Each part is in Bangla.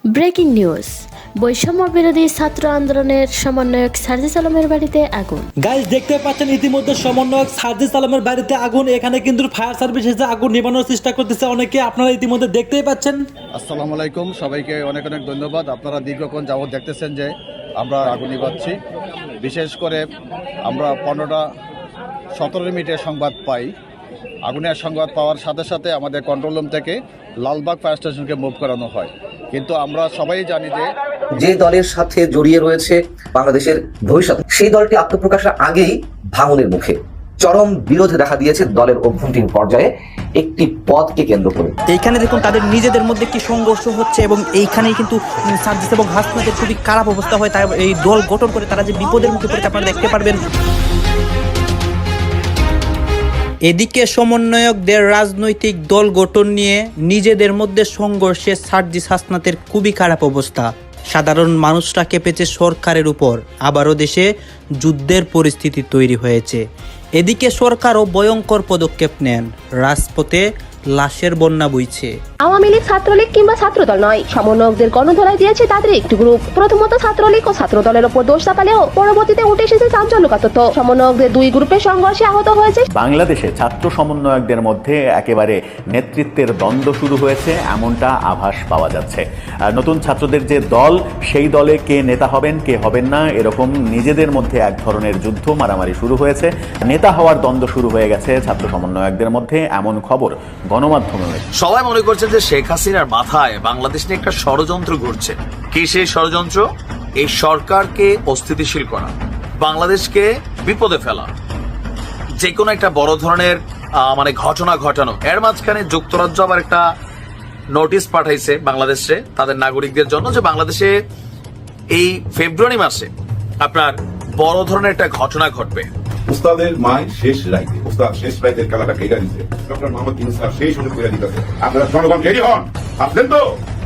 ব্রেকিং নিউজ, বৈষম্য বিরোধী ছাত্র আন্দোলনের সমন্বয়ক সার্জিস আলমের বাড়িতে আগুন। গাইস দেখতে পাচ্ছেন ইতিমধ্যে সমন্বয়ক সার্জিস আলমের বাড়িতে আগুন। এখানে কিন্তু ফায়ার সার্ভিস এসে আগুন নিভানোর চেষ্টা করতেছে অনেকে, আপনারা ইতিমধ্যে দেখতেই পাচ্ছেন। আসসালামু আলাইকুম, সবাইকে অনেক অনেক ধন্যবাদ। আপনারা দীর্ঘক্ষণ যাবত দেখতেছেন যে আমরা আগুন নিভাচ্ছি। বিশেষ করে আমরা 17 মিনিটের সংবাদ পাই। আগুনের সংবাদ পাওয়ার সাথে সাথে আমাদের কন্ট্রোল রুম থেকে লালবাগ ফায়ার স্টেশনকে মুভ করানো হয়। কিন্তু আমরা সবাই জানি যে দলের সাথে জড়িয়ে রয়েছে বাংলাদেশের ভবিষ্যৎ, সেই দলটি আত্মপ্রকাশের আগেই ভাঙনের মুখে চরম বিরোধে দেখা দিয়েছে দলের অভ্যন্তরীণ পর্যায়ে একটি পদকে কেন্দ্র করে। এইখানে দেখুন তাদের নিজেদের মধ্যে কি সংঘর্ষ হচ্ছে এবং এইখানেই কিন্তু সার্জিস এবং হাসনাতের খুবই খারাপ অবস্থা হয়। তাই এই দল গঠন করে তারা যে বিপদের মুখে পড়েছে আপনারা দেখতে পারবেন। এদিকে সমন্বয়কদের রাজনৈতিক দল গঠন নিয়ে নিজেদের মধ্যে সংঘর্ষে সার্জিস হাসনাতের খুবই খারাপ অবস্থা। সাধারণ মানুষরা কেঁপেছে সরকারের উপর, আবারও দেশে যুদ্ধের পরিস্থিতি তৈরি হয়েছে। এদিকে সরকারও ভয়ঙ্কর পদক্ষেপ নেন, রাজপথে লাশের বন্যা বইছে। আওয়ামী লীগ, ছাত্রলীগ কিংবা ছাত্রদল নয়, সমন্বয়কদের গণধোলাই দিয়েছে তাদের একটি গ্রুপ। প্রথমত ছাত্রলীগ ও ছাত্রদলের ওপর দোষ চাপালেও পরবর্তীতে উঠে এসেছে চাঞ্চল্যকর তথ্য। সমন্বয়কদের দুই গ্রুপের সংঘর্ষে আহত হয়েছে। বাংলাদেশে ছাত্র সমন্বয়কদের মধ্যে একেবারে নেতৃত্বের দ্বন্দ্ব শুরু হয়েছে, এমনটা আভাস পাওয়া যাচ্ছে। নতুন ছাত্রদের যে দল, সেই দলে কে নেতা হবেন কে হবেন না, এরকম নিজেদের মধ্যে এক ধরনের যুদ্ধ মারামারি শুরু হয়েছে। নেতা হওয়ার দ্বন্দ্ব শুরু হয়ে গেছে ছাত্র সমন্বয়কদের মধ্যে, এমন খবর গণমাধ্যমে। সবাই মনে করছেন যে শেখ হাসিনার মাথায় বাংলাদেশ নিয়ে একটা ষড়যন্ত্র ঘুরছে। কি সেই ষড়যন্ত্র? এই সরকারকে অস্থিতিশীল করা, বাংলাদেশকে বিপদে ফেলা, যে কোনো একটা বড় ধরনের ঘটনা ঘটানো। এর মাঝখানে যুক্তরাজ্য আবার একটা নোটিশ পাঠাইছে বাংলাদেশে তাদের নাগরিকদের জন্য যে বাংলাদেশে এই ফেব্রুয়ারি মাসে আপনার বড় ধরনের একটা ঘটনা ঘটবে। উস্তাদের মায় শেষ রাইতে, উস্তাদ শেষ রাইতের খেলাটা কেটে দিচ্ছে ডক্টর মোহাম্মদ ইউনূস স্যার সেই সুযোগ করে দিতেছে। আপনারা জনগণ রেডি হন, ভাবলেন তো,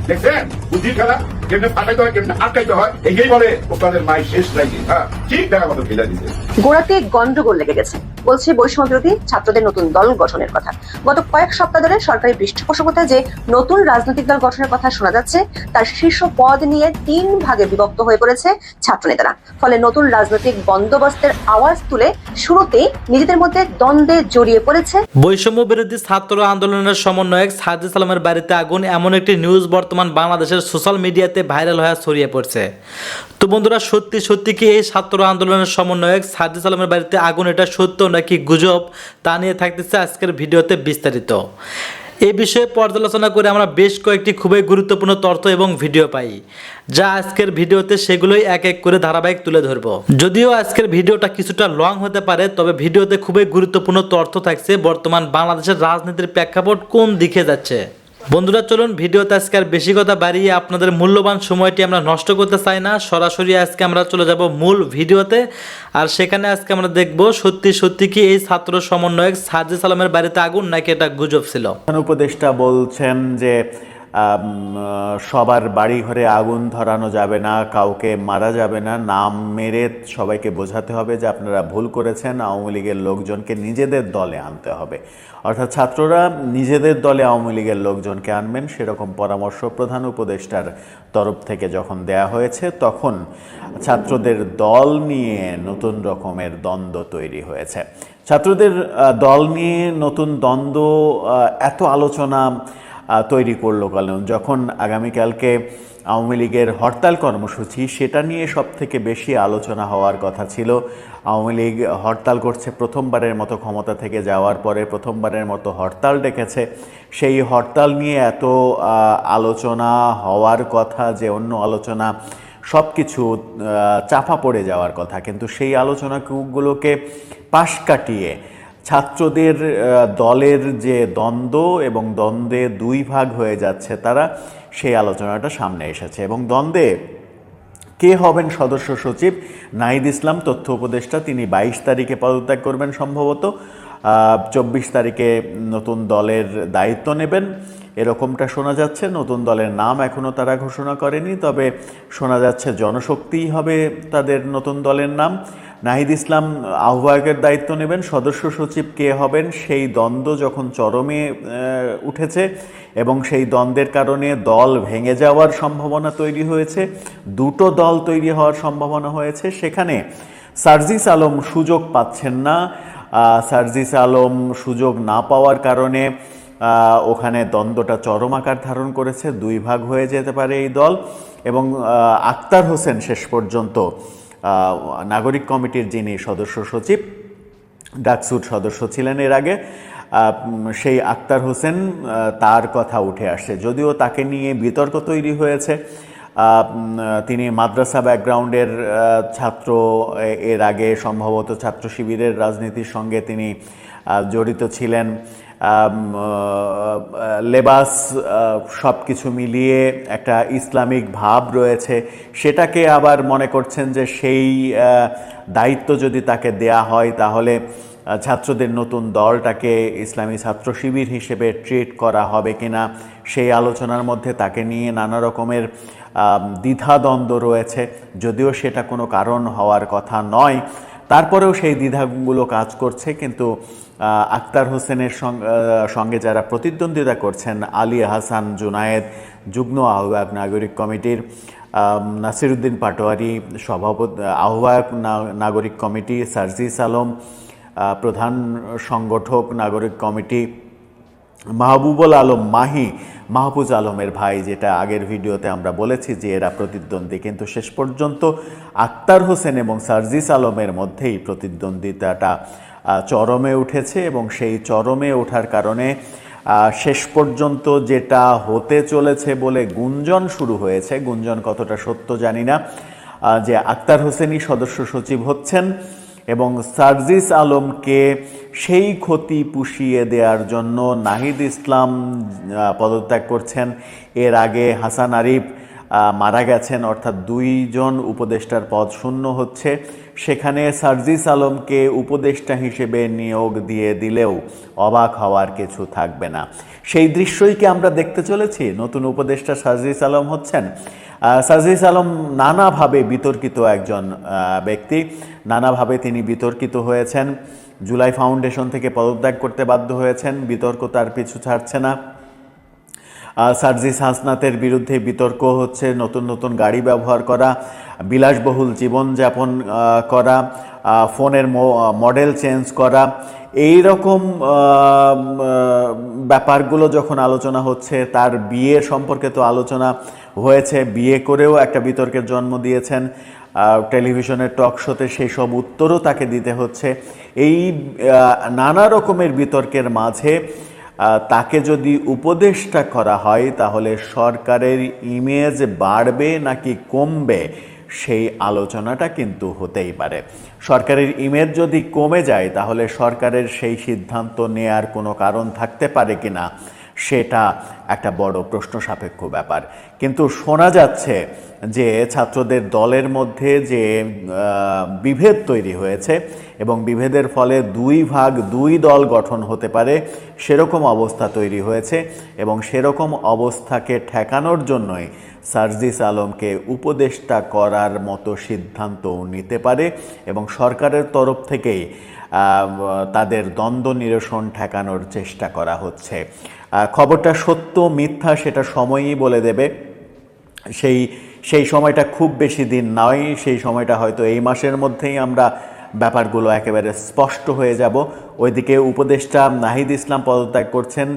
দেখছেন বুদ্ধির খেলা কেমনে ফাটাইতে হয় কেমনে আটকাইতে হয়, এই বলে উস্তাদের মায় শেষ রাইতে। হ্যাঁ, ঠিক দেখা মতো খেলা দিচ্ছে। গোড়াতে গন্ডগোল লেগে গেছে, বলছে বৈষম্য বিরোধী ছাত্রদের নতুন দল গঠনের কথা। গত কয়েক সপ্তাহ ধরে সরকারি পৃষ্ঠপোষকতায় যে নতুন রাজনৈতিক দল গঠনের কথা শোনা যাচ্ছে, তার শীর্ষ পদ নিয়ে 3 ভাগে বিভক্ত হয়ে পড়েছে ছাত্রনেতারা। ফলে নতুন রাজনৈতিক বন্দোবস্তের আওয়াজ তুলে শুরুতেই নিজেদের মধ্যে দ্বন্দ্বে জড়িয়ে পড়েছে। বৈষম্য বিরোধী ছাত্র আন্দোলনের সমন্বয়ক সার্জিস আলমের বাড়িতে আগুন, এমন একটি নিউজ বর্তমান বাংলাদেশের সোশ্যাল মিডিয়াতে ভাইরাল হয়ে ছড়িয়ে পড়ছে। তো বন্ধুরা, সত্যি সত্যি কি এই ছাত্র আন্দোলনের সমন্বয়ক সার্জিস আলমের বাড়িতে আগুন, এটা সত্য নাকি গুজব, তা নিয়ে থাকতেছে আজকের ভিডিওতে বিস্তারিত। এই বিষয়ে পর্যালোচনা করে আমরা বেশ কয়েকটি খুবই গুরুত্বপূর্ণ তথ্য এবং ভিডিও পাই, যা আজকের ভিডিওতে সেগুলোই এক এক করে ধারাবাহিক তুলে ধরব। যদিও আজকের ভিডিওটা কিছুটা লং হতে পারে, তবে ভিডিওতে খুবই গুরুত্বপূর্ণ তথ্য থাকছে বর্তমান বাংলাদেশের রাজনীতির প্রেক্ষাপট কোন দিকে যাচ্ছে। বন্ধুরা চলুন, ভিডিওতে আজকে আর বেশি কথা বাড়িয়ে আপনাদের মূল্যবান সময়টি আমরা নষ্ট করতে চাই না। সরাসরি আজকে আমরা চলে যাব মূল ভিডিওতে। আর সেখানে আজকে আমরা দেখব সত্যি সত্যি কি এই ছাত্র সমন্বয়ক সার্জিস আলমের বাড়িতে আগুন নাকি এটা গুজব ছিল। উপদেষ্টা বলছেন যে সবার বাড়ি ঘরে আগুন ধরানো যাবে না, কাউকে মারা যাবে না, নাম মেরে সবাইকে বোঝাতে হবে যে আপনারা ভুল করেছেন, আওয়ামী লীগের লোকজনকে নিজেদের দলে আনতে হবে। অর্থাৎ ছাত্ররা নিজেদের দলে আওয়ামী লীগের লোকজনকে আনবেন, সেরকম পরামর্শ প্রধান উপদেষ্টার তরফ থেকে যখন দেয়া হয়েছে, তখন ছাত্রদের দল নিয়ে নতুন রকমের দ্বন্দ্ব তৈরি হয়েছে। ছাত্রদের দল নিয়ে নতুন দ্বন্দ্ব, এত আলোচনা তৈরি করলো কারণ যখন আগামীকালকে আওয়ামী লীগের হরতাল কর্মসূচি, সেটা নিয়ে সব থেকে বেশি আলোচনা হওয়ার কথা ছিল। আওয়ামী লীগ হরতাল করছে, প্রথমবারের মতো ক্ষমতা থেকে যাওয়ার পরে প্রথমবারের মতো হরতাল ডেকেছে। সেই হরতাল নিয়ে এত আলোচনা হওয়ার কথা যে অন্য আলোচনা সব কিছু চাপা পড়ে যাওয়ার কথা, কিন্তু সেই আলোচনাগুলোকে পাশ কাটিয়ে ছাত্রদের দলের যে দ্বন্দ্ব এবং দ্বন্দ্বে 2 ভাগ হয়ে যাচ্ছে তারা, সেই আলোচনাটা সামনে এসেছে। এবং দ্বন্দ্বে কে হবেন সদস্য সচিব, নাহিদ ইসলাম তথ্য উপদেষ্টা, তিনি 22 তারিখে পদত্যাগ করবেন সম্ভবত, 24 তারিখে নতুন দলের দায়িত্ব নেবেন, এরকমটা শোনা যাচ্ছে। নতুন দলের নাম এখনও তারা ঘোষণা করেনি, তবে শোনা যাচ্ছে জনশক্তিই হবে তাদের নতুন দলের নাম। নাহিদ ইসলাম আহ্বায়কের দায়িত্ব নেবেন, সদস্য সচিব কে হবেন সেই দ্বন্দ্ব যখন চরমে উঠেছে এবং সেই দ্বন্দ্বের কারণে দল ভেঙে যাওয়ার সম্ভাবনা তৈরি হয়েছে, দুটো দল তৈরি হওয়ার সম্ভাবনা হয়েছে, সেখানে সার্জিস আলম সুযোগ পাচ্ছেন না। সার্জিস আলম সুযোগ না পাওয়ার কারণে ওখানে দ্বন্দ্বটা চরম আকার ধারণ করেছে, দুই ভাগ হয়ে যেতে পারে এই দল। এবং আক্তার হোসেন শেষ পর্যন্ত নাগরিক কমিটির যিনি সদস্য সচিব, ডাকসুর সদস্য ছিলেন এর আগে, সেই আক্তার হোসেন তার কথা উঠে আসছে, যদিও তাকে নিয়ে বিতর্ক তৈরি হয়েছে। তিনি মাদ্রাসা ব্যাকগ্রাউন্ডের ছাত্র, এর আগে সম্ভবত ছাত্র শিবিরের রাজনীতির সঙ্গে তিনি জড়িত ছিলেন। লেবাস সব কিছু মিলিয়ে একটা ইসলামিক ভাব রয়েছে, সেটাকে আবার মনে করছেন যে সেই দায়িত্ব যদি তাকে দেয়া হয় তাহলে ছাত্রদের নতুন দলটাকে ইসলামী ছাত্র শিবির হিসেবে ট্রিট করা হবে কিনা, সেই আলোচনার মধ্যে তাকে নিয়ে নানা রকমের দ্বিধাদ্বন্দ্ব রয়েছে। যদিও সেটা কোনো কারণ হওয়ার কথা নয়, তারপরেও সেই দ্বিধাগুলো কাজ করছে। কিন্তু আক্তার হোসেনের সঙ্গে যারা প্রতিদ্বন্দ্বিতা করছেন, আলী হাসান জুনায়েদ যুগ্ম আহ্বায়ক নাগরিক কমিটির, নাসিরউদ্দিন পাটোয়ারি সভাপতি আহ্বায়ক নাগরিক কমিটি, সার্জিস আলম প্রধান সংগঠক নাগরিক কমিটি, মাহবুবুল আলম মাহফুজ আলমের ভাই, যেটা আগের ভিডিওতে আমরা বলেছি যে এরা প্রতিদ্বন্দ্বী, কিন্তু শেষ পর্যন্ত আক্তার হোসেন এবং সার্জিস আলমের মধ্যেই প্রতিদ্বন্দ্বিতাটা চরমে উঠেছে। এবং সেই চরমে ওঠার কারণে শেষ পর্যন্ত যেটা হতে চলেছে বলে গুঞ্জন শুরু হয়েছে, গুঞ্জন কতটা সত্য জানি না, যে আক্তার হোসেনই সদস্য সচিব হচ্ছেন এবং সার্জিস আলমকে সেই ক্ষতি পুষিয়ে দেওয়ার জন্য নাহিদ ইসলাম পদত্যাগ করছেন। এর আগে হাসান আরিফ মারা গেছেন, অর্থাৎ দুইজন উপদেষ্টার পদ শূন্য হচ্ছে। সেখানে সার্জিস আলমকে উপদেষ্টা হিসেবে নিয়োগ দিয়ে দিলেও অবাক হওয়ার কিছু থাকবে না। সেই দৃশ্যই কি আমরা দেখতে চলেছি? নতুন উপদেষ্টা সার্জিস আলম হচ্ছেন। সার্জিস আলম নানাভাবে বিতর্কিত একজন ব্যক্তি, নানাভাবে তিনি বিতর্কিত হয়েছেন। জুলাই ফাউন্ডেশন থেকে পদত্যাগ করতে বাধ্য হয়েছেন, বিতর্ক তার পিছু ছাড়ছে না। সার্জিস হাসনাতের বিরুদ্ধে বিতর্ক হচ্ছে, নতুন নতুন গাড়ি ব্যবহার করা, বিলাসবহুল জীবনযাপন করা, ফোনের মডেল চেঞ্জ করা, এই রকম ব্যাপারগুলো যখন আলোচনা হচ্ছে, তার বিয়ে সম্পর্কে তো আলোচনা হয়েছে, বিয়ে করেও একটা বিতর্কের জন্ম দিয়েছেন, টেলিভিশনের টক শোতে সেই সব উত্তরও তাকে দিতে হচ্ছে। এই নানা রকমের বিতর্কের মাঝে তাকে যদি উপদেষ্টা করা হয় তাহলে সরকারের ইমেজ বাড়বে নাকি কমবে, সেই আলোচনাটা কিন্তু হতেই পারে। সরকারের ইমেজ যদি কমে যায় তাহলে সরকারের সেই সিদ্ধান্ত নেয়ার কোনো কারণ থাকতে পারে কিনা, সেটা একটা বড় প্রশ্ন সাপেক্ষ ব্যাপার। কিন্তু শোনা যাচ্ছে যে ছাত্রদের দলের মধ্যে যে বিভেদ তৈরি হয়েছে এবং বিভেদের ফলে দুই দল গঠন হতে পারে, সেরকম অবস্থা তৈরি হয়েছে এবং সেরকম অবস্থাকে ঠেকানোর জন্যই সার্জিস আলমকে উপদেষ্টা করার মতো সিদ্ধান্ত নিতে পারে এবং সরকারের তরফ থেকেই তাদের দ্বন্দ্ব নিরসন ঠেকানোর চেষ্টা করা হচ্ছে। খবরটা সত্য মিথ্যা সেটা সময়ই বলে দেবে। সেই সময়টা খুব বেশি দিন নয়, সেই সময়টা হয়তো এই মাসের মধ্যেই আমরা ব্যাপারগুলো একেবারে স্পষ্ট হয়ে যাব। ওইদিকে উপদেষ্টা নাহিদ ইসলাম পদত্যাগ করছেন,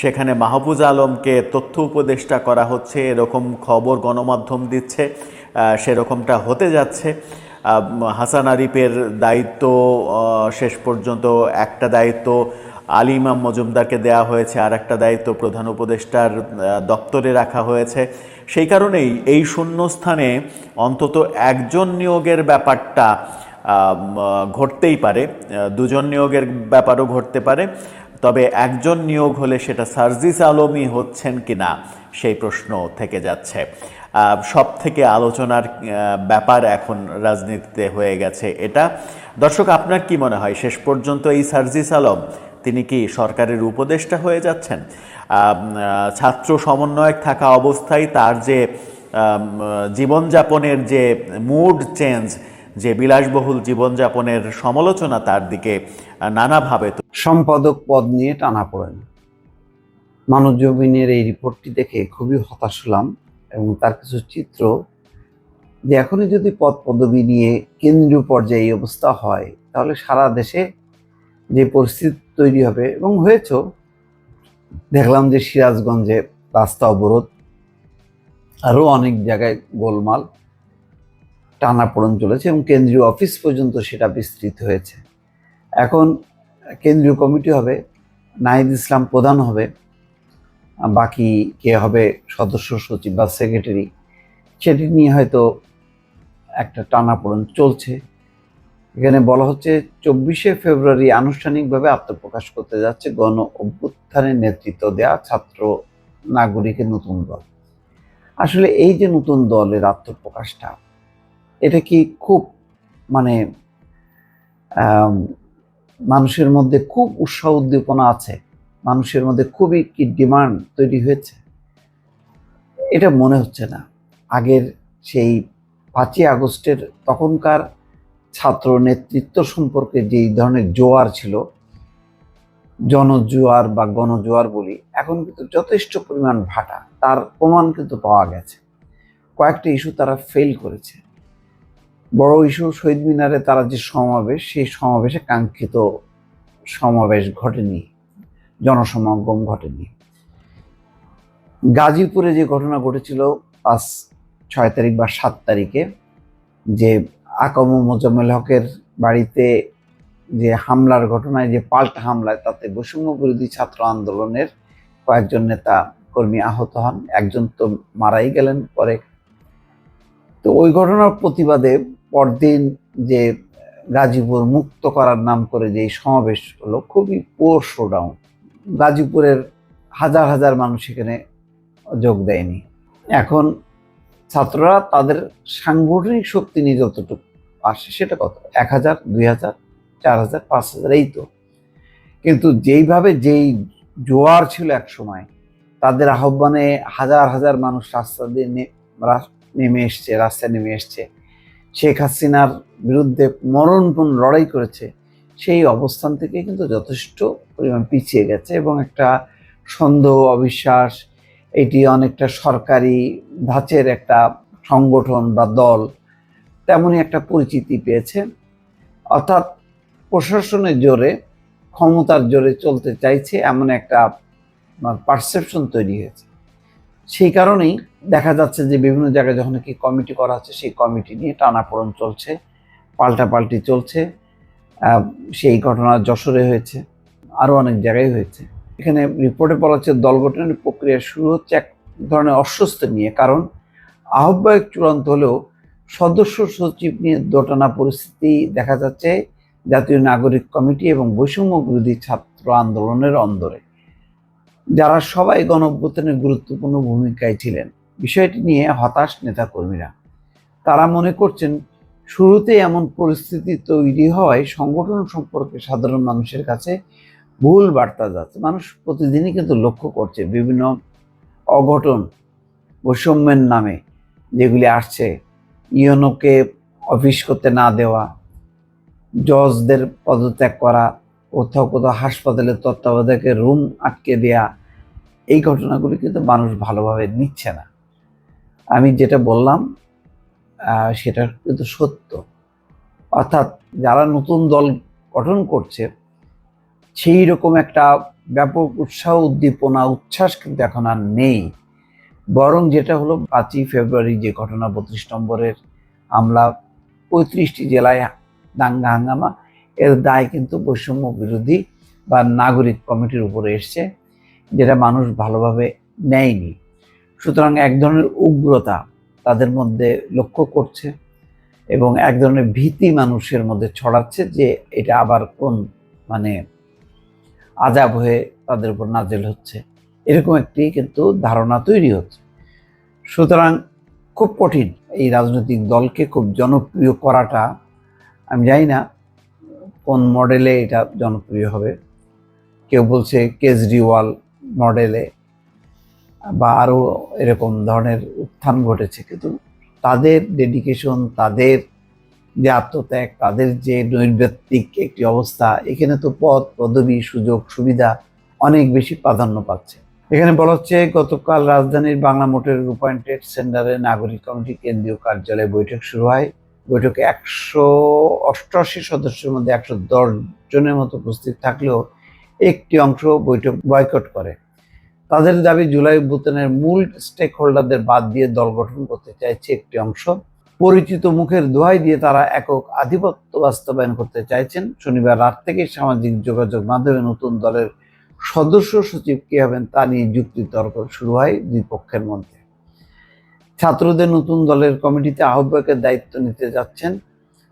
সেখানে মাহফুজ আলমকে তথ্য উপদেষ্টা করা হচ্ছে, এরকম খবর গণমাধ্যম দিচ্ছে, সেরকমটা হতে যাচ্ছে। হাসান আরিফের দায়িত্ব শেষ পর্যন্ত একটা দায়িত্ব আলী ইমাম মজুমদারকে দেওয়া হয়েছে, আর একটা দায়িত্ব প্রধান উপদেষ্টার দপ্তরে রাখা হয়েছে। সেই কারণেই এই শূন্যস্থানে অন্তত একজন নিয়োগের ব্যাপারটা ঘটতেই পারে, দুজন নিয়োগের ব্যাপারও ঘটতে পারে, তবে একজন নিয়োগ হলে সেটা সার্জিস আলমই হচ্ছেন কিনা সেই প্রশ্ন থেকে যাচ্ছে। সব থেকে আলোচনার ব্যাপার এখন রাজনীতিতে হয়ে গেছে এটা। দর্শক, আপনার কি মনে হয় শেষ পর্যন্ত এই সার্জিস আলম তিনি কি সরকারের উপদেষ্টা হয়ে যাচ্ছেন? ছাত্র সমন্বয়ক থাকা অবস্থায় তার যে জীবনযাপনের যে মুড চেঞ্জ, যে বিলাসবহুল জীবনযাপনের সমালোচনা তার দিকে নানাভাবে সম্পাদক পদ নিয়ে টানাপোড়েন। মানবজমিনের এই রিপোর্টটি দেখে খুবই হতাশ হলাম এবং তার কিছু চিত্র, যে এখনই যদি পদ পদবি নিয়ে কেন্দ্রীয় পর্যায়ে এই অবস্থা হয় তাহলে সারা দেশে যে পরিস্থিতি তৈরি হবে, এবং হয়েছেও। দেখলাম যে সিরাজগঞ্জে রাস্তা অবরোধ, আরও অনেক জায়গায় গোলমাল, টানাপোড়েন চলেছে এবং কেন্দ্রীয় অফিস পর্যন্ত সেটা বিস্তৃত হয়েছে। এখন কেন্দ্রীয় কমিটি হবে, নাহিদ ইসলাম প্রধান হবে, বাকি কে হবে সদস্য সচিব বা সেক্রেটারি, সেটি নিয়ে হয়তো একটা টানাপোড়েন চলছে। এখানে বলা হচ্ছে 24শে ফেব্রুয়ারি আনুষ্ঠানিকভাবে আত্মপ্রকাশ করতে যাচ্ছে গণ অভ্যুত্থানের নেতৃত্ব দেয়া ছাত্র নাগরিকের নতুন দল। আসলে এই যে নতুন দলের আত্মপ্রকাশটা, এটা কি খুব মানে মানুষের মধ্যে খুব উৎসাহ উদ্দীপনা আছে, মানুষের মধ্যে খুবই কি ডিমান্ড তৈরি হয়েছে? এটা মনে হচ্ছে না। আগের সেই 5ই আগস্টের তখনকার ছাত্র নেতৃত্ব সম্পর্কে যেই ধরনের জোয়ার ছিল, জনজোয়ার বা গণজোয়ার বলি, এখন কিন্তু যথেষ্ট পরিমাণ ভাটা, তার প্রমাণ কিন্তু পাওয়া গেছে। কয়েকটা ইস্যু তারা ফেল করেছে। বড় ইস্যু শহীদ মিনারে তারা যে সমাবেশ, সেই সমাবেশে কাঙ্ক্ষিত সমাবেশ ঘটেনি, জনসমাগম ঘটেনি। গাজীপুরে যে ঘটনা ঘটেছিল 5-6 তারিখ বা 7 তারিখে, যে আকাম মোজাম্মেল হকের বাড়িতে যে হামলার ঘটনায়, যে পাল্টা হামলায়, তাতে বৈষম্য বিরোধী ছাত্র আন্দোলনের কয়েকজন নেতা কর্মী আহত হন, একজন তো মারাই গেলেন পরে। তো ওই ঘটনার প্রতিবাদে পরদিন যে গাজীপুর মুক্ত করার নাম করে যে সমাবেশ হলো, খুবই পোর শোডাউন। গাজীপুরের হাজার হাজার মানুষ এখানে যোগ দেয়নি। এখন ছাত্ররা তাদের সাংগঠনিক শক্তি নিয়ে যতটুকু আসে, সেটা কত, 1000, 2000, 4000, 5000, এই তো। কিন্তু যেই জোয়ার ছিল এক সময়, তাদের আহ্বানে হাজার হাজার মানুষ রাস্তায় নেমে এসছে, শেখ হাসিনার বিরুদ্ধে মরণপণ লড়াই করেছে, সেই অবস্থান থেকে কিন্তু যথেষ্ট পরিমাণ পিছিয়ে গেছে এবং একটা সন্দেহ, অবিশ্বাস, এটি অনেকটা সরকারি ধাঁচের একটা সংগঠন বা দল, তেমনই একটা পরিচিতি পেয়েছে। অর্থাৎ প্রশাসনের জোরে, ক্ষমতার জোরে চলতে চাইছে, এমন একটা পারসেপশন তৈরি হয়েছে। সেই কারণেই দেখা যাচ্ছে যে বিভিন্ন জায়গায় যখন কি কমিটি করা হচ্ছে, সেই কমিটি নিয়ে টানাপোড়েন চলছে, পাল্টাপাল্টি চলছে। সেই ঘটনা যশোরে হয়েছে, আরও অনেক জায়গায় হয়েছে। এখানে রিপোর্টে বলা হচ্ছে দল গঠনের প্রক্রিয়া শুরু হচ্ছে এক ধরনের অস্বস্তি নিয়ে, কারণ আহ্বায়ক চূড়ান্ত হলেও সদস্য সচিব নিয়ে দোটানা পরিস্থিতি দেখা যাচ্ছে জাতীয় নাগরিক কমিটি এবং বৈষম্য বিরোধী ছাত্র আন্দোলনের অন্দরে, যারা সবাই গণঅভ্যুত্থানের গুরুত্বপূর্ণ ভূমিকায় ছিলেন। বিষয়টি নিয়ে হতাশ নেতাকর্মীরা। তারা মনে করছেন শুরুতে এমন পরিস্থিতি তৈরি হয় সংগঠন সম্পর্কে সাধারণ মানুষের কাছে ভুল বার্তা যাচ্ছে। মানুষ প্রতিদিনই কিন্তু লক্ষ্য করছে বিভিন্ন অঘটন বৈষম্যের নামে যেগুলি আসছে, ইউএনওকে অফিস করতে না দেওয়া, জজদের পদত্যাগ করা, কোথাও কোথাও হাসপাতালের তত্ত্বাবধায়কের রুম আটকে দেয়া, এই ঘটনাগুলি কিন্তু মানুষ ভালোভাবে নিচ্ছে না। আমি যেটা বললাম সেটা কিন্তু সত্য। অর্থাৎ যারা নতুন দল গঠন করছে, সেই রকম একটা ব্যাপক উৎসাহ, উদ্দীপনা, উচ্ছ্বাস কিন্তু এখন আর নেই। বরং যেটা হলো 5ই ফেব্রুয়ারি যে ঘটনা, 32 নম্বরের হামলা, 35টি জেলায় দাঙ্গা হাঙ্গামা, এর দায় কিন্তু বৈষম্য বিরোধী বা নাগরিক কমিটির উপরে এসছে, যেটা মানুষ ভালোভাবে নেয়নি। সুতরাং এক ধরনের উগ্রতা তাদের মধ্যে লক্ষ্য করছে এবং এক ধরনের ভীতি মানুষের মধ্যে ছড়াচ্ছে যে এটা আবার কোন আযাব হয়ে তাদের উপর নাজেল হচ্ছে, এরকম একটি কিন্তু ধারণা তৈরি হচ্ছে। সুতরাং খুব কঠিন এই রাজনৈতিক দলকে খুব জনপ্রিয় করাটা। আমি জানি না কোন মডেলে এটা জনপ্রিয় হবে। কেউ বলছে কেজরিওয়াল মডেলে বা আরও এরকম ধরনের উত্থান ঘটেছে, কিন্তু তাদের ডেডিকেশন, তাদের যে আত্মত্যাগ, তাদের যে নৈর্ব্যক্তিক একটি অবস্থা, এখানে তো পদ পদবি সুযোগ সুবিধা অনেক বেশি প্রাধান্য পাচ্ছে। এখানে বলা হচ্ছে গতকাল রাজধানীর বাংলা মোটর রূপায়ণ ট্রেড সেন্টারে নাগরিক কমিটি কেন্দ্রীয় কার্যালয়ে বৈঠক শুরু হয়। বৈঠকে 188 সদস্যের মধ্যে 110 জনের মতো উপস্থিত থাকলেও একটি অংশ বৈঠক বয়কট করে। তাদের দাবি জুলাই অভ্যুত্থানের মূল স্টেক হোল্ডারদের বাদ দিয়ে দল গঠন করতে চাইছে একটি অংশ। পরিচিত মুখের দোহাই দিয়ে তারা একক আধিপত্য বাস্তবায়ন করতে চাইছেন। শনিবার রাত থেকে সামাজিক যোগাযোগ মাধ্যমে নতুন দলের সদস্য সচিব কে হবেন তা নিয়ে যুক্তি তর্ক শুরু হয় দুই পক্ষের মধ্যে। ছাত্রদের নতুন দলের কমিটিতে আহ্বায়কের দায়িত্ব নিতে যাচ্ছেন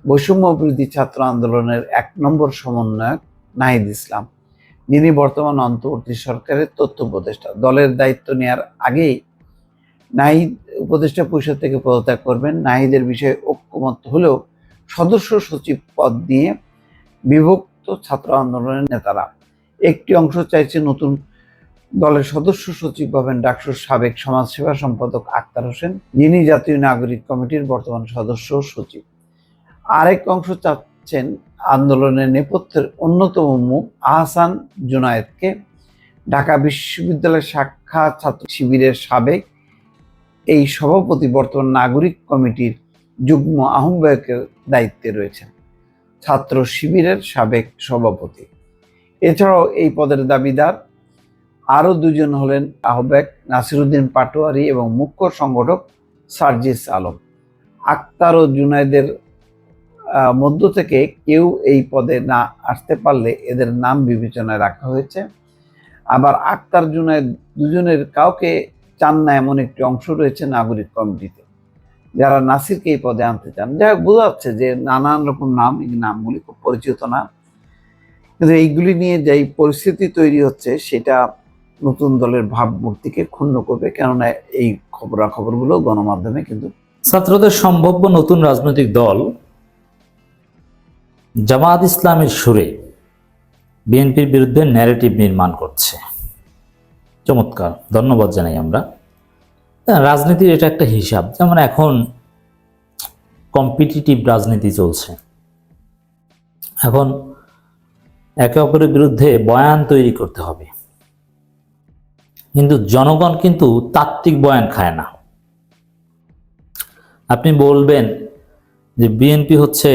বৈষম্য বিরোধী ছাত্র আন্দোলনের 1 নম্বর সমন্বয়ক নাহিদ ইসলাম, যিনি বর্তমান অন্তর্বর্তী সরকারের তথ্য উপদেষ্টা। দলের দায়িত্ব নেওয়ার আগেই নাহিদ উপদেষ্টা পরিষদ থেকে পদত্যাগ করবেন। নাহিদের বিষয়ে ঐক্যমত হলেও সদস্য সচিব পদ নিয়ে বিভক্ত ছাত্র আন্দোলনের নেতারা। একটি অংশ চাইছে নতুন দলের সদস্য সচিব হবেন ডাকসুর সাবেক সমাজসেবা সম্পাদক আক্তার হোসেন, যিনি জাতীয় নাগরিক কমিটির বর্তমান সদস্য সচিব। আরেক অংশ চাচ্ছেন আন্দোলনের নেপথ্যের অন্যতম মুখ আহসান জুনায়েদকে। ঢাকা বিশ্ববিদ্যালয়ের শাখা ছাত্র শিবিরের সাবেক এই সভাপতি বর্তমান নাগরিক কমিটির যুগ্ম আহ্বায়কের দায়িত্বে রয়েছেন, ছাত্র শিবিরের সাবেক সভাপতি। এছাড়াও এই পদের দাবিদার আরও 2 জন হলেন আহ্বায়ক নাসিরউদ্দিন পাটোয়ারি এবং মুখ্য সংগঠক সার্জিস আলম। আক্তার ও জুনায়েদের মধ্য থেকে কেউ এই পদে না আসতে পারলে এদের নাম বিবেচনায় রাখা হয়েছে। আবার আক্তার জুনায়েদ দুজনের কাউকে চান না এমন একটি অংশ রয়েছে নাগরিক কমিটিতে, যারা নাসিরকে এই পদে আনতে চান। যাই হোক, বোঝা যাচ্ছে যে নানান রকম নাম, এই নামগুলি খুব পরিচিত না, কিন্তু এইগুলি নিয়ে যেই পরিস্থিতি তৈরি হচ্ছে সেটা নতুন দলের ভাবমূর্তিকে ক্ষুণ্ণ করবে, কেননা এই খবরাখবরগুলো গণমাধ্যমে কিন্তু। ছাত্রদের সম্ভাব্য নতুন রাজনৈতিক দল জামায়াত ইসলামের সুরে বিএনপির বিরুদ্ধে ন্যারেটিভ নির্মাণ করছে। চমৎকার, ধন্যবাদ জানাই আমরা। রাজনীতির এটা একটা হিসাব, যেমন এখন কম্পিটিটিভ রাজনীতি চলছে, এখন একে অপরের বিরুদ্ধে বয়ান তৈরি করতে হবে, কিন্তু জনগণ কিন্তু তাত্ত্বিক বয়ান খায় না। আপনি বলবেন যে বিএনপি হচ্ছে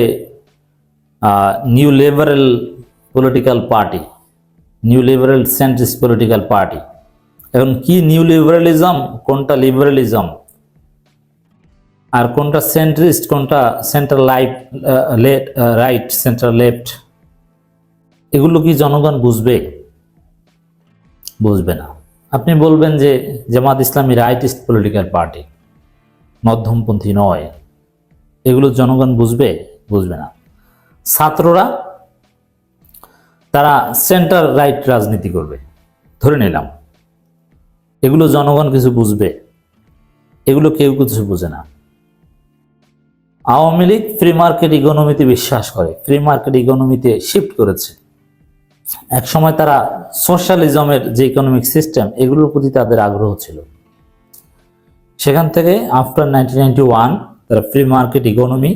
new liberal political party, new liberal centrist political party. এখন কি নিউ লিবারালিজম, কোনটা লিবারালিজম, আর কোনটা সেন্ট্রিস্ট, কোনটা সেন্টার রাইট, সেন্টার লেফট, এগুলো কি জনগণ বুঝবে? বুঝবে না। আপনি বলবেন যে Jamaat Islami rightist political party, মধ্যমপন্থী নয়, এগুলো জনগণ বুঝবে? বুঝবে না। ছাত্ররা তারা সেন্টার রাইট রাজনীতি করবে, ধরে নিলাম, এগুলো জনগণ কিছু বুঝবে? এগুলো কেউ কিছু বুঝে না। আওয়ামী লীগ ফ্রি মার্কেট ইকোনমিতে বিশ্বাস করে, ফ্রি মার্কেট ইকোনমিতে শিফট করেছে। এক সময় তারা সোশ্যালিজমের যে ইকোনমিক সিস্টেম, এগুলোর প্রতি তাদের আগ্রহ ছিল। সেখান থেকে আফটার 1991 তারা ফ্রি মার্কেট ইকোনমি,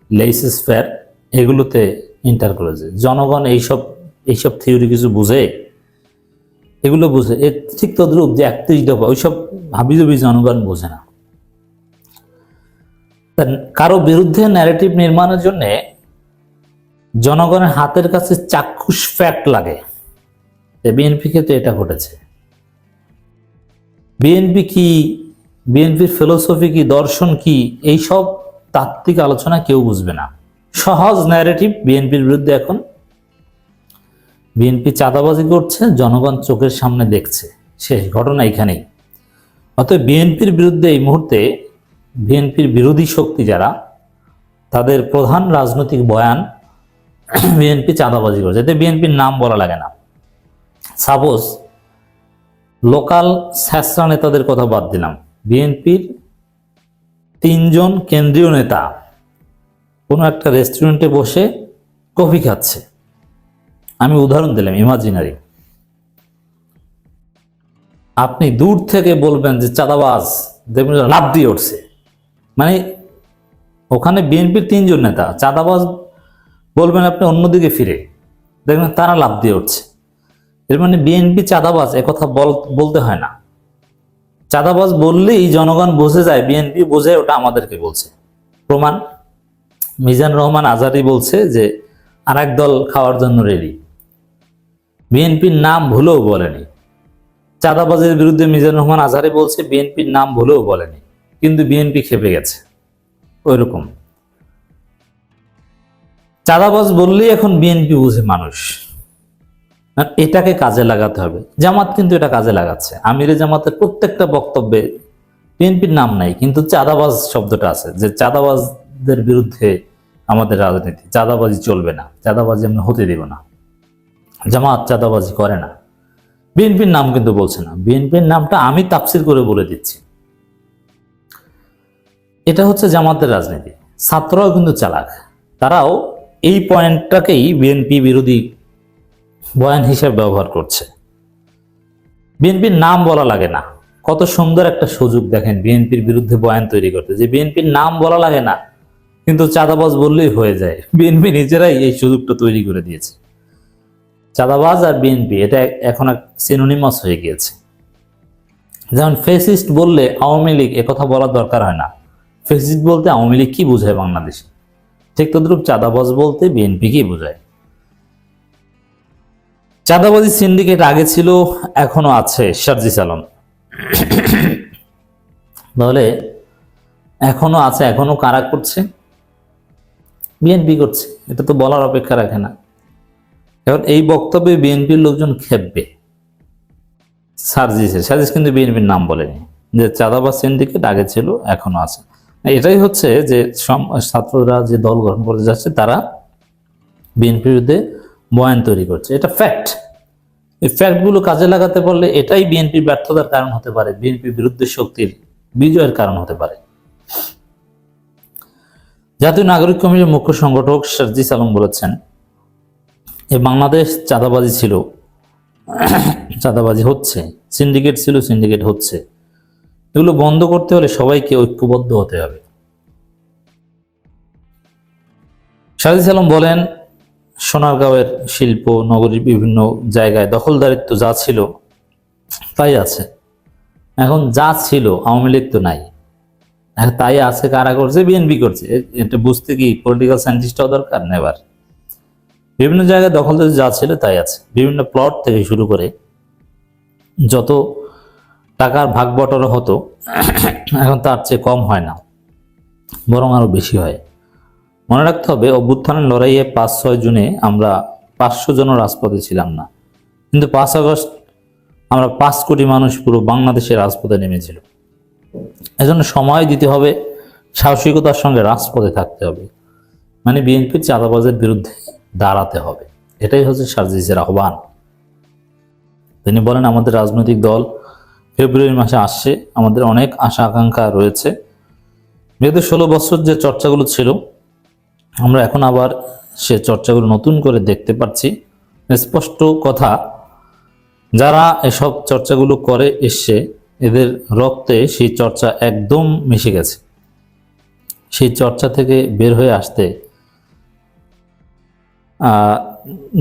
লেইসেস ফেয়ার, এগুলোতে এন্টার করেছে। জনগণ এইসব থিওরি কিছু বুঝে? এগুলো বুঝে। এর ঠিক তদ্রূপ যে 31 দফা, ওইসব হাবিজাবি জনগণ বোঝে না। কারো বিরুদ্ধে ন্যারেটিভ নির্মাণের জন্য জনগণের হাতের কাছে চাক্ষুষ ফ্যাক্ট লাগে। বিএনপি ক্ষেত্রে এটা ঘটেছে। বিএনপি কি, বিএনপির ফিলোসফি কি, দর্শন কি, এইসব তাত্ত্বিক আলোচনা কেউ বুঝবে না। সহজ ন্যারেটিভ বিএনপির বিরুদ্ধে। এখন বিএনপি চাঁদাবাজি করছে, জনগণ চোখের সামনে দেখছে, শেষ ঘটনা এখানেই। অতএব বিএনপির বিরুদ্ধে এই মুহূর্তে বিএনপির বিরোধী শক্তি যারা, তাদের প্রধান রাজনৈতিক বয়ান বিএনপি চাঁদাবাজি করছে। এতে বিএনপির নাম বলা লাগে না। সাপোজ লোকাল স্যাঁচরা নেতাদের কথা বাদ দিলাম, বিএনপির 3 জন কেন্দ্রীয় নেতা কোনো একটা রেস্টুরেন্টে বসে কফি খাচ্ছে, আমি উদাহরণ দিলাম, ইমাজিনারি। আপনি দূর থেকে বলবেন যে চাঁদাবাজ, দেখবেন লাফ দিয়ে উঠছে, মানে ওখানে বিএনপির 3 জন নেতা চাঁদাবাজ বলবেন আপনি অন্যদিকে ফিরে দেখবেন তারা লাভ দিয়ে উঠছে। এর মানে বিএনপি চাঁদাবাজ একথা বলতে হয় না। চাঁদাবাজ বললেই জনগণ বুঝে যায়, বিএনপি বোঝে ওটা আমাদেরকে বলছে। প্রমাণ মিজান রহমান আজারি বলছে যে আরেক দল খাওয়ার জন্য রেডি। বিএনপির নাম ভুলেও বলেনি। চাঁদাবাজের বিরুদ্ধে মিজান রহমান আজারি বলছে বিএনপির নাম ভুলেও বলেনি, কিন্তু বিএনপি খেপে গেছে। ওইরকম চাঁদাবাজ বললেই এখন বিএনপি বুঝে মানুষ। এটাকে কাজে লাগাতে হবে। জামাত কিন্তু এটা কাজে লাগাচ্ছে। আমিরে জামাতের প্রত্যেকটা বক্তব্যে বিএনপির নাম নাই, কিন্তু চাঁদাবাজ শব্দটা আছে, যে চাঁদাবাজদের বিরুদ্ধে আমাদের রাজনীতি, চাঁদাবাজি চলবে না, চাঁদাবাজি আমরা হতে দেব না। জামাত চাঁদাবাজি করে না, বিএনপির নাম কিন্তু বলছে না। বিএনপির নামটা আমি তাফসির করে বলে দিচ্ছি। এটা হচ্ছে জামাতের রাজনীতি। ছাত্ররাও কিন্তু চালাক, তারাও এই পয়েন্টটাকেই বিএনপি বিরোধী বয়ান হিসেবে ব্যবহার করছে। বিএনপির নাম বলা লাগে না, কত সুন্দর একটা সুযোগ দেখেন বিএনপির বিরুদ্ধে বয়ান তৈরি করতে, যে বিএনপির নাম বলা লাগে না কিন্তু চাঁদাবাজ বললেই হয়ে যায়। বিএনপি নিজেরাই এই সুযোগটা তৈরি করে দিয়েছে। চাঁদাবাজ আর বিএনপি এটা এখন এক সিনোনিমাস হয়ে গিয়েছে। যেমন ফেসিস্ট বললে আওয়ামী লীগ একথা বলার দরকার হয় না। ফেসিস্ট বলতে আওয়ামী লীগ কি বোঝায় বাংলাদেশে, ঠিক তদ্রুপ চাঁদাবাজ বলতে বিএনপি কি বোঝায়। চাঁদাবাজি সিন্ডিকেট আগে ছিল, এখনো আছে সার্জিস আলম। তাহলে এখনো আছে, এখনো কারা করছে? বিএনপি করছে। এটা তো বলার অপেক্ষা রাখে না। এখন এই বক্তব্যে বিএনপির লোকজন খেপবে। সার্জিস কিন্তু বিএনপির নাম বলেনি, যে চাঁদাবাজ সিন্ডিকেট আগে ছিল, এখনো আছে। এটাই হচ্ছে যে ছাত্ররা যে দল গঠন করতে যাচ্ছে তারা বিএনপির বিরুদ্ধে বয়ান তৈরি করছে। এটা ফ্যাক্ট। এই ফ্যাক্টগুলো কাজে লাগাতে পারলে এটাই বিএনপির ব্যর্থতার কারণ হতে পারে, বিএনপির বিরুদ্ধে শক্তির বিজয়ের কারণ হতে পারে। জাতীয় নাগরিক কমিটির মুখ্য সংগঠক সার্জিস আলম বলেছেন, এই বাংলাদেশ চাঁদাবাজি ছিল, চাঁদাবাজি হচ্ছে, সিন্ডিকেট ছিল, সিন্ডিকেট হচ্ছে। এগুলো বন্ধ করতে হলে সবাইকে ঐক্যবদ্ধ হতে হবে। সার্জিস আলম বলেন, সোনারগাঁওয়ের শিল্প নগরীর বিভিন্ন জায়গায় দখলদারিত্ব যা ছিল তাই আছে। এখন যা ছিল আওয়ামী লীগ তো নাই, তাই আছে কারা করছে? বিএনপি করছে। এটা বুঝতে কি পলিটিক্যাল সায়েন্টিস্ট হওয়া দরকার? নেবার। বিভিন্ন জায়গায় দখলদারি যা ছিল তাই আছে। বিভিন্ন প্লট থেকে শুরু করে যত টাকার ভাগ বটরা হতো এখন তার চেয়ে কম হয় না, বরং আরো বেশি হয়। মনে রাখতে হবে, অভ্যুত্থানের লড়াইয়ে 5-6 জুনে আমরা 500 জন রাজপথে ছিলাম না, কিন্তু 5 আগস্ট আমরা 5 কোটি মানুষ পুরো বাংলাদেশের রাজপথে নেমেছিল। এজন্য সময় দিতে হবে, সাহসিকতার সঙ্গে রাজপথে থাকতে হবে, মানে বিএনপির চাঁদাবাজের বিরুদ্ধে দাঁড়াতে হবে। এটাই হচ্ছে সার্জিসের আহ্বান। তিনি বলেন, আমাদের রাজনৈতিক দল ফেব্রুয়ারি মাসে আসছে, আমাদের অনেক আশা আকাঙ্ক্ষা রয়েছে। বিগত 16 বছর যে চর্চাগুলো ছিল, আমরা এখন আবার সে চর্চাগুলো নতুন করে দেখতে পাচ্ছি। স্পষ্ট কথা, যারা এসব চর্চাগুলো করে এসছে এদের রক্তে সেই চর্চা একদম মিশে গেছে। সেই চর্চা থেকে বের হয়ে আসতে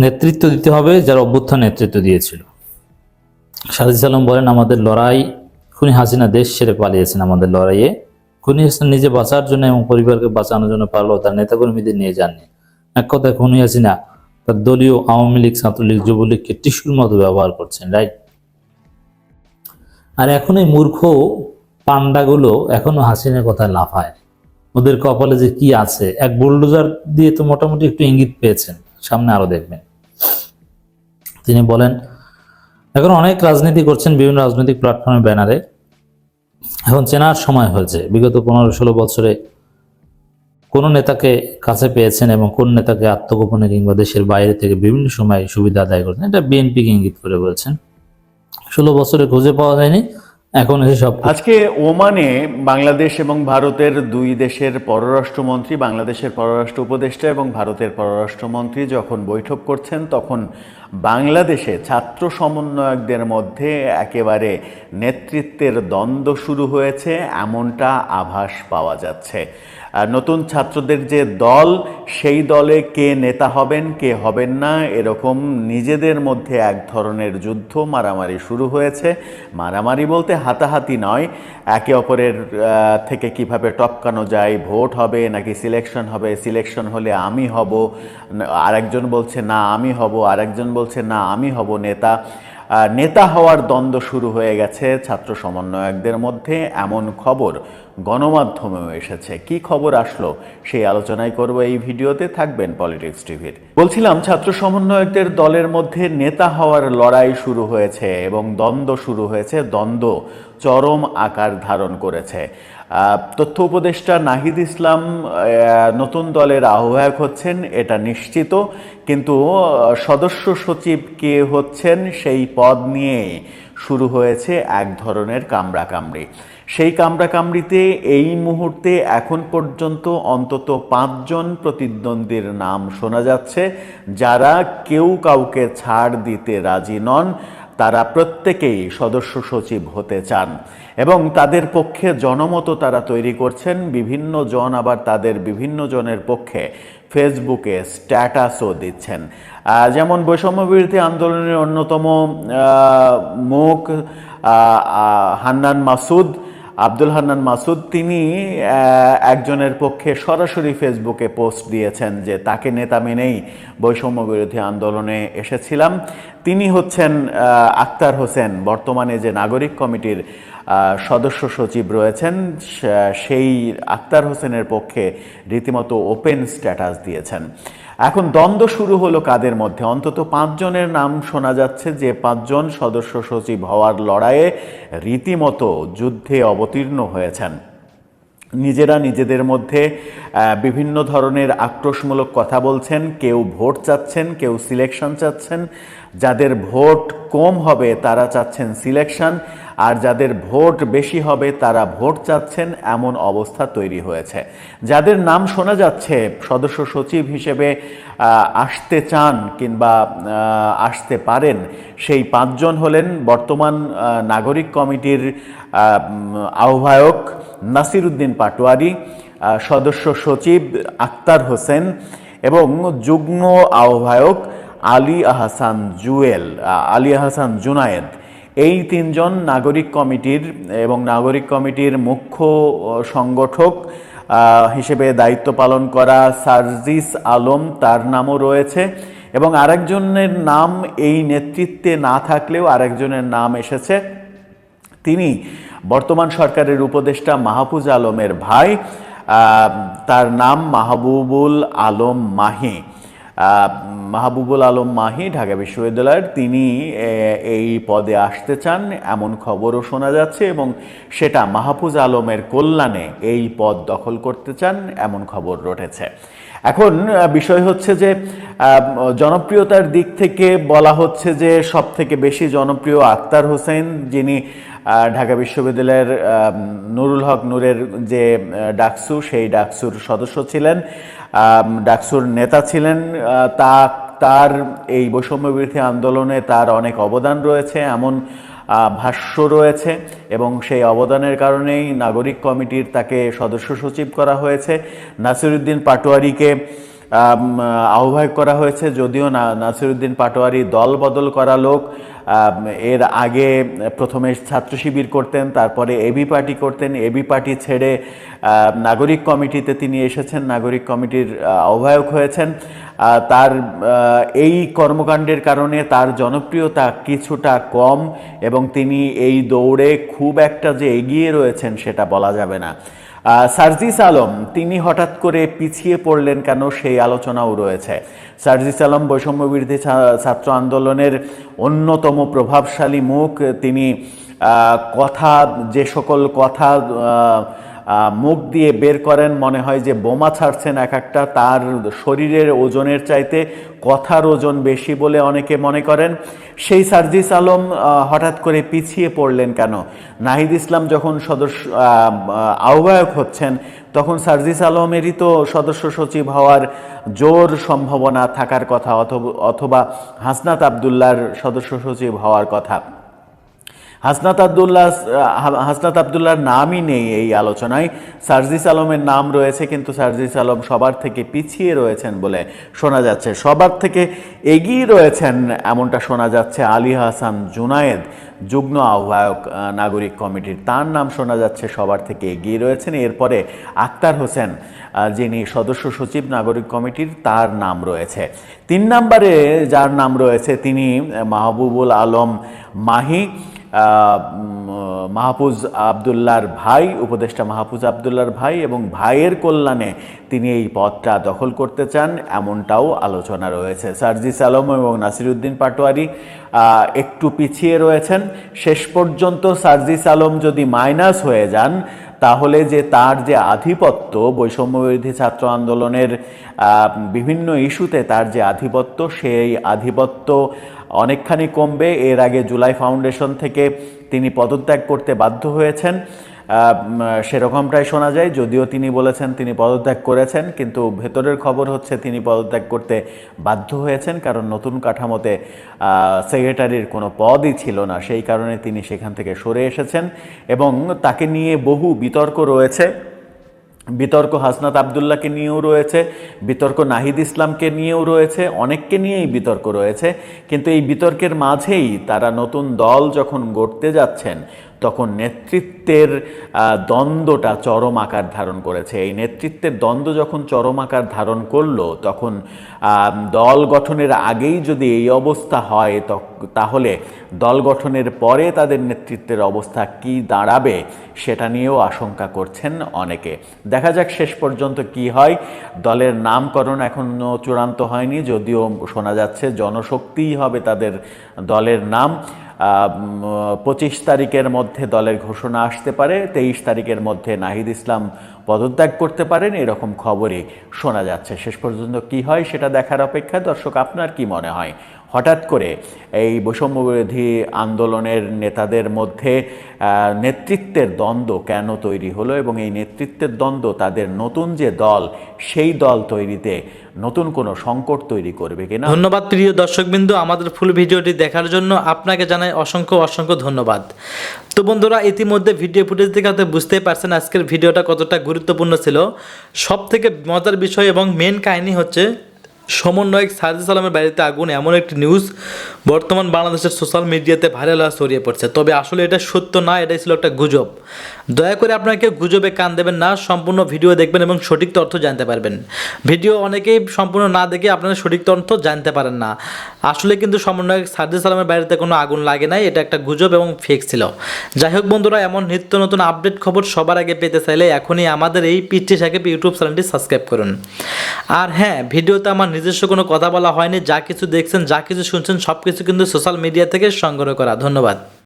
নেতৃত্ব দিতে হবে যারা অভ্যুত্থান নেতৃত্ব দিয়েছিল। সার্জিস আলম বলেন, আমাদের লড়াই, খুনি হাসিনা দেশ ছেড়ে পালিয়েছেন, আমাদের লড়াইয়ে খুনি হাসিনা নিজে বাঁচার জন্য এবং পরিবারকে বাঁচানোর জন্য পারলেও তার নেতাকর্মীদের নিয়ে যাননি। এক কথায় খুনি হাসিনা তার দলীয় আওয়ামী লীগ, ছাত্রলীগ, যুবলীগকে টিস্যুর মতো ব্যবহার করছেন, রাইট? আর এখন এই মূর্খ পান্ডাগুলো এখনো হাসিনার কথায় লাফায়। ওদের কপালে যে কি আছে, এক বুলডোজার দিয়ে তো মোটামুটি একটু ইঙ্গিত পেয়েছেন, সামনে আরো দেখবেন। তিনি বলেন, এখন অনেক রাজনীতি করছেন বিভিন্ন রাজনৈতিক প্ল্যাটফর্মের ব্যানারে, এখন চেনার সময় হয়েছে। বিগত 15-16 বছরে কোন নেতাকে কাছে পেয়েছেন এবং কোন নেতাকে আত্মগোপনে কিংবা দেশের বাইরে থেকে বিভিন্ন সময় সুবিধা আদায় করছেন, এটা বিএনপিকে ইঙ্গিত করে বলেছেন। 16 বছরে খুঁজে পাওয়া যায়নি, এখন এসে সব আজকে ওমানে বাংলাদেশ এবং ভারতের দুই দেশের পররাষ্ট্রমন্ত্রী, বাংলাদেশের পররাষ্ট্র উপদেষ্টা এবং ভারতের পররাষ্ট্রমন্ত্রী যখন বৈঠক করছেন, তখন বাংলাদেশে ছাত্র সমন্বয়কদের মধ্যে একেবারে নেতৃত্বের দ্বন্দ্ব শুরু হয়েছে এমনটা আভাস পাওয়া যাচ্ছে। নতুন ছাত্রদের যে দল, সেই দলে কে নেতা হবেন কে হবেন না, এরকম নিজেদের মধ্যে এক ধরনের যুদ্ধ, মারামারি শুরু হয়েছে। মারামারি বলতে হাতাহাতি নয়, একে অপরের থেকে কিভাবে টপকানো যায়, ভোট হবে নাকি সিলেকশন হবে, সিলেকশন হলে আমি হব, আরেকজন বলছে না আমি হব, আরেকজন বলছে না আমি হব নেতা। নেতা হওয়ার দ্বন্দ্ব শুরু হয়ে গেছে ছাত্র সমন্বয়কদের মধ্যে, এমন খবর গণমাধ্যমেও এসেছে। কি খবর আসলো সেই আলোচনাই করব এই ভিডিওতে, থাকবেন পলিটিক্স টিভির। বলছিলাম, ছাত্র সমন্বয়কদের দলের মধ্যে নেতা হওয়ার লড়াই শুরু হয়েছে এবং দ্বন্দ্ব শুরু হয়েছে, দ্বন্দ্ব চরম আকার ধারণ করেছে। তথ্য উপদেষ্টা নাহিদ ইসলাম নতুন দলের আহ্বায়ক হচ্ছেন এটা নিশ্চিত, কিন্তু সদস্য সচিব কে হচ্ছেন সেই পদ নিয়ে শুরু হয়েছে এক ধরনের কামড়াকামড়ি। সেই কামড়াকামড়িতে এই মুহূর্তে এখন পর্যন্ত অন্তত 5 জন প্রতিদ্বন্দ্বীর নাম শোনা যাচ্ছে, যারা কেউ কাউকে ছাড় দিতে রাজি নন। তারা প্রত্যেকেই সদস্য সচিব হতে চান এবং তাদের পক্ষে জনমত তারা তৈরি করছেন। বিভিন্ন জন আবার তাদের বিভিন্ন জনের পক্ষে ফেসবুকে স্ট্যাটাসও দিচ্ছেন। যেমন বৈষম্য বিরোধী আন্দোলনের অন্যতম মুখ আব্দুল হান্নান মাসুদ, তিনি একজনের পক্ষে সরাসরি ফেসবুকে পোস্ট দিয়েছেন যে তাকে নেতা মেনেই বৈষম্য বিরোধী আন্দোলনে এসেছিলাম। তিনি হচ্ছেন আক্তার হোসেন, বর্তমানে যে নাগরিক কমিটির সদস্য সচিব রয়েছেন, সেই আক্তার হোসেনের পক্ষে রীতিমতো ওপেন স্ট্যাটাস দিয়েছেন। এখন দ্বন্দ্ব শুরু হলো কাদের মধ্যে? অন্তত 5 জনের নাম শোনা যাচ্ছে, যে 5 জন সদস্য সচিব হওয়ার লড়াইয়ে রীতিমতো যুদ্ধে অবতীর্ণ হয়েছেন। নিজেরা নিজেদের মধ্যে বিভিন্ন ধরনের আক্রোশমূলক কথা বলছেন, কেউ ভোট চাচ্ছেন, কেউ সিলেকশন চাচ্ছেন। যাদের ভোট কম হবে তারা চাচ্ছেন সিলেকশন, আর যাদের ভোট বেশি হবে তারা ভোট চাচ্ছেন, এমন অবস্থা তৈরি হয়েছে। যাদের নাম শোনা যাচ্ছে সদস্য সচিব হিসেবে আসতে চান কিংবা আসতে পারেন, সেই 5 জন হলেন বর্তমান নাগরিক কমিটির আহ্বায়ক নাসির উদ্দিন পাটোয়ারি, সদস্য সচিব আক্তার হোসেন এবং যুগ্ম আহ্বায়ক আলী আহসান জুনায়েদ। এই 3 জন নাগরিক কমিটির এবং নাগরিক কমিটির মুখ্য সংগঠক হিসেবে দায়িত্ব পালন করা সার্জিস আলম, তার নামও রয়েছে। এবং আরেকজনের নাম এই নেতৃত্বে না থাকলেও আরেকজনের নাম এসেছে, তিনি বর্তমান সরকারের উপদেষ্টা মাহফুজ আলমের ভাই, তার নাম মাহবুবুল আলম মাহি। মাহবুবুল আলম মাহি ঢাকা বিশ্ববিদ্যালয়ের, তিনি এই পদে আসতে চান এমন খবরও শোনা যাচ্ছে এবং সেটা মাহফুজ আলমের কল্যাণে এই পদ দখল করতে চান এমন খবর রটেছে। এখন বিষয় হচ্ছে যে জনপ্রিয়তার দিক থেকে বলা হচ্ছে যে সব থেকে বেশি জনপ্রিয় আক্তার হোসেন, যিনি ঢাকা বিশ্ববিদ্যালয়ের নুরুল হক নূরের যে ডাকসু, সেই ডাকসুর সদস্য ছিলেন, ডাকসুর নেতা ছিলেন। তার এই বৈষম্য বিরোধী আন্দোলনে তার অনেক অবদান রয়েছে এমন ভাষ্য রয়েছে এবং সেই অবদানের কারণেই নাগরিক কমিটির তাকে সদস্য সচিব করা হয়েছে। নাসিরউদ্দিন পাটোয়ারিকে আহ্বায়ক করা হয়েছে, যদিও নাসিরউদ্দিন পাটোয়ারি দল বদল করা লোক। এর আগে প্রথমে ছাত্র শিবির করতেন, তারপরে এবি পার্টি করতেন, এবি পার্টি ছেড়ে নাগরিক কমিটিতে তিনি এসেছেন, নাগরিক কমিটির আহ্বায়ক হয়েছেন। তার এই কর্মকাণ্ডের কারণে তার জনপ্রিয়তা কিছুটা কম এবং তিনি এই দৌড়ে খুব একটা যে এগিয়ে রয়েছেন সেটা বলা যাবে না। সার্জিস আলম, তিনি হঠাৎ করে পিছিয়ে পড়লেন কেন, সেই আলোচনাও রয়েছে। সার্জিস আলম বৈষম্য বিরোধী ছাত্র আন্দোলনের অন্যতম প্রভাবশালী মুখ। তিনি যে সকল কথা মুখ দিয়ে বের করেন মনে হয় যে বোমা ছাড়ছেন এক একটা। তার শরীরের ওজনের চাইতে কথার ওজন বেশি বলে অনেকে মনে করেন। সেই সার্জিস আলম হঠাৎ করে পিছিয়ে পড়লেন কেন? নাহিদ ইসলাম যখন আহ্বায়ক হচ্ছেন তখন সার্জিস আলমেরই তো সদস্য সচিব হওয়ার জোর সম্ভাবনা থাকার কথা, অথবা হাসনাত আবদুল্লাহর সদস্য সচিব হওয়ার কথা। হাসনাত আবদুল্লাহর নামই নেই এই আলোচনায়। সার্জিস আলমের নাম রয়েছে, কিন্তু সার্জিস আলম সবার থেকে পিছিয়ে রয়েছেন বলে শোনা যাচ্ছে। সবার থেকে এগিয়ে রয়েছেন এমনটা শোনা যাচ্ছে আলী হাসান জুনায়েদ, যুগ্ম আহ্বায়ক নাগরিক কমিটির, তার নাম শোনা যাচ্ছে সবার থেকে এগিয়ে রয়েছেন। এরপরে আক্তার হোসেন, যিনি সদস্য সচিব নাগরিক কমিটির, তার নাম রয়েছে। 3 নম্বরে যার নাম রয়েছে তিনি মাহবুবুল আলম মাহি, মাহফুজ আবদুল্লাহর ভাই, উপদেষ্টা মাহফুজ আবদুল্লাহর ভাই, এবং ভাইয়ের কল্যাণে তিনি এই পদটা দখল করতে চান, এমনটাও আলোচনা রয়েছে। সার্জিস আলম এবং নাসিরউদ্দিন পাটোয়ারি একটু পিছিয়ে রয়েছেন। শেষ পর্যন্ত সার্জিস আলম যদি মাইনাস হয়ে যান তাহলে যে তার যে আধিপত্য, বৈষম্যবিরোধী ছাত্র আন্দোলনের বিভিন্ন ইস্যুতে তার যে আধিপত্য, সেই আধিপত্য অনেকখানি কমবে। এর আগে জুলাই ফাউন্ডেশন থেকে তিনি পদত্যাগ করতে বাধ্য হয়েছেন, সেরকমটাই শোনা যায়। যদিও তিনি বলেছেন তিনি পদত্যাগ করেছেন, কিন্তু ভেতরের খবর হচ্ছে তিনি পদত্যাগ করতে বাধ্য হয়েছেন, কারণ নতুন কাঠামোতে সেক্রেটারির কোনো পদই ছিল না। সেই কারণে তিনি সেখান থেকে সরে এসেছেন এবং তাকে নিয়ে বহু বিতর্ক রয়েছে। বিতর্ক হাসনাত আবদুল্লাহকে নিয়েও রয়েছে, বিতর্ক নাহিদ ইসলামকে নিয়েও রয়েছে, অনেককে নিয়েই বিতর্ক রয়েছে। কিন্তু এই বিতর্কের মাঝেই তারা নতুন দল যখন গড়তে যাচ্ছেন তখন নেতৃত্বের দ্বন্দ্বটা চরম আকার ধারণ করেছে। এই নেতৃত্বের দ্বন্দ্ব যখন চরম আকার ধারণ করলো তখন দল গঠনের আগেই যদি এই অবস্থা হয় তাহলে দল গঠনের পরে তাদের নেতৃত্বের অবস্থা কি দাঁড়াবে সেটা নিয়েও আশঙ্কা করছেন অনেকে। দেখা যাক শেষ পর্যন্ত কি হয়। দলের নামকরণ এখনও চূড়ান্ত হয়নি, যদিও শোনা যাচ্ছে জনশক্তিই হবে তাদের দলের নাম। 25 তারিখের মধ্যে দলের ঘোষণা আসতে পারে, 23 তারিখের মধ্যে নাহিদ ইসলাম পদত্যাগ করতে পারেন, এরকম খবরই শোনা যাচ্ছে। শেষ পর্যন্ত কি হয় সেটা দেখার অপেক্ষা। দর্শক, আপনার কি মনে হয় হঠাৎ করে এই বৈষম্যবিরোধী আন্দোলনের নেতাদের মধ্যে নেতৃত্বের দ্বন্দ্ব কেন তৈরি হলো, এবং এই নেতৃত্বের দ্বন্দ্ব তাদের নতুন যে দল সেই দল তৈরিতে নতুন কোনো সংকট তৈরি করবে কিনা? ধন্যবাদ প্রিয় দর্শকবৃন্দ, আমাদের ফুল ভিডিওটি দেখার জন্য আপনাকে জানাই অসংখ্য অসংখ্য ধন্যবাদ। তো বন্ধুরা, ইতিমধ্যে ভিডিও ফুটেজ থেকে হয়তো বুঝতেই পারছেন আজকের ভিডিওটা কতটা গুরুত্বপূর্ণ ছিল। সব থেকে মজার বিষয় এবং মেন কাহিনী হচ্ছে সমন্বয়ক সার্জিস আলমের বাড়িতে আগুন, এমন একটি নিউজ বর্তমান বাংলাদেশের সোশ্যাল মিডিয়াতে ভাইরাল হওয়া ছড়িয়ে পড়ছে। তবে আসলে এটা সত্য না, এটাই ছিল একটা গুজব। দয়া করে আপনারা কেউ গুজবে কান দেবেন না, সম্পূর্ণ ভিডিও দেখবেন এবং সঠিক তথ্য জানতে পারবেন। ভিডিও অনেকেই সম্পূর্ণ না দেখে আপনারা সঠিক তথ্য জানতে পারেন না। আসলে কিন্তু সমন্বয়ক সার্জিস আলমের বাড়িতে কোনো আগুন লাগে নাই, এটা একটা গুজব এবং ফেক ছিল। যাই হোক বন্ধুরা, এমন নিত্য নতুন আপডেট খবর সবার আগে পেতে চাইলে এখনই আমাদের এই পিচ্চি সাকিব ইউটিউব চ্যানেলটি সাবস্ক্রাইব করুন। আর হ্যাঁ, ভিডিওতে আমার নিজস্ব কোনো কথা বলা হয়নি, যা কিছু দেখছেন যা কিছু শুনছেন সব কিছু কিন্তু সোশ্যাল মিডিয়া থেকে সংগ্রহ করা। ধন্যবাদ।